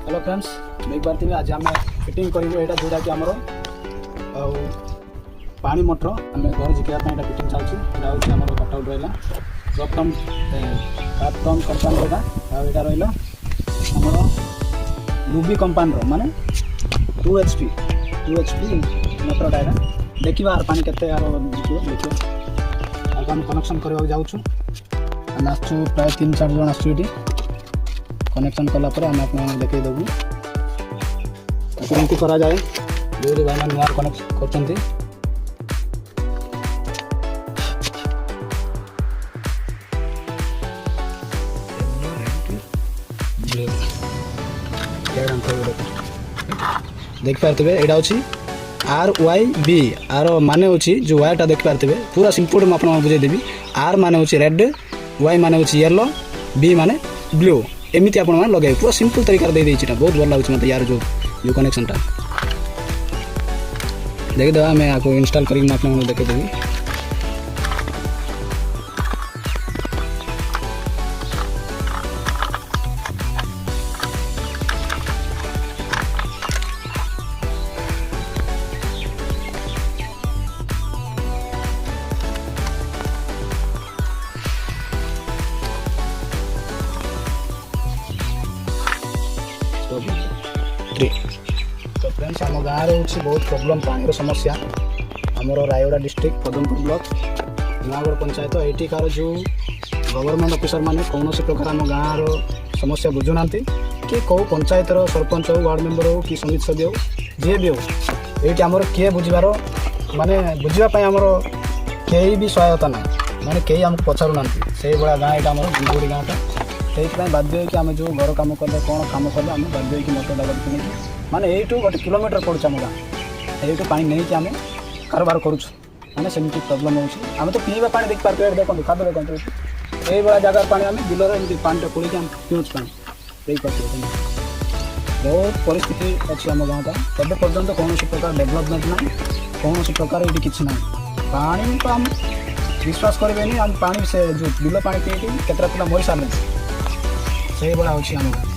hello friends देख पार्थिवे आज आम फिटिंग करूँ यहाँ जोटा कि आमर पानी मोटर आम घर जिकापी यहाँ फिटिंग चलती यहाँ हूँ आम कटआउट रहा क्रॉम्पटन कंपानी यहाँ रहा आमर लुबी कंपानी माने 2 HP मोटरटा यहाँ देखा यार पानी के यार देखिए आम कनेक्शन करने जाऊँ आम आसु प्राय 3-4 जन आसु ये कनेक्शन कलापर आम आप देखे देवु कमी करा जाए जो भाई नुआ कनेक्ट कर देख पारे यहाँ हूँ RYB आर माने हूँ जो वायरटा देख पारे पूरा सिंपल मुझे बुझेदेवी R माने हूँ रेड Y माने हूँ येलो B माने ब्लू एमती आप लगे पूरा सिंपल तरीका दे देटा बहुत भल लगे मतलब यार जो कनेक्शनटा देखिए मैं आपको इंस्टॉल करके आप देखेदेवी तो फ्रेंड्स आम गाँव हूँ बहुत प्रॉब्लम पानी समस्या आमर रायगड़ा डिस्ट्रिक्ट पदमपुर ब्लॉक नुआगढ़ पंचायत ये कार जो गवर्नमेंट ऑफिसर माने कौन प्रकार आम गाँव समस्या बुझुना कि कौ पंचायत सरपंच हो वार्ड मेंबर हो कि समिति सभ्य हो जी भी हो ये आमर किए बुझार माने बुझापी आमर कई भी सहायता ना माने कई आमको पचारूना से भाया गाँ यहाँ आम गुंडगुड़ी गाँटा से बाध्य कि आम जो घर कम कले कौन कम कले आम बाध्य कि मोटर डाल कि माने यू 1 किलोमीटर पड़े आम गाँव यू पानी नहीं कि आम कारबार करुँ मैंने सेमती प्रोब्लेम होम तो पीवा पानी देख पारे देखो खाद देखो ये भाया जगार पानी आम बिलर एमती पानी खोल पीऊँ पानी देख पारे बहुत परिस्थिति अच्छी आम गाँव तब पर्यटन कौन प्रकार डेभलपमेंट ना कौन प्रकार ये किसी ना पानी तो आम विश्वास करेंगे आम पानी से जो बिल पानी पी केतटा पिला मरी सारे से भाया अच्छी आम गाँव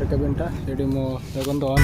केबिनटा ये मो देखो ऑन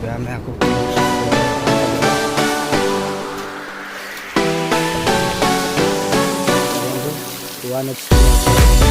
ଏବେ ଆମେ ଆକୁ ୱାନ୍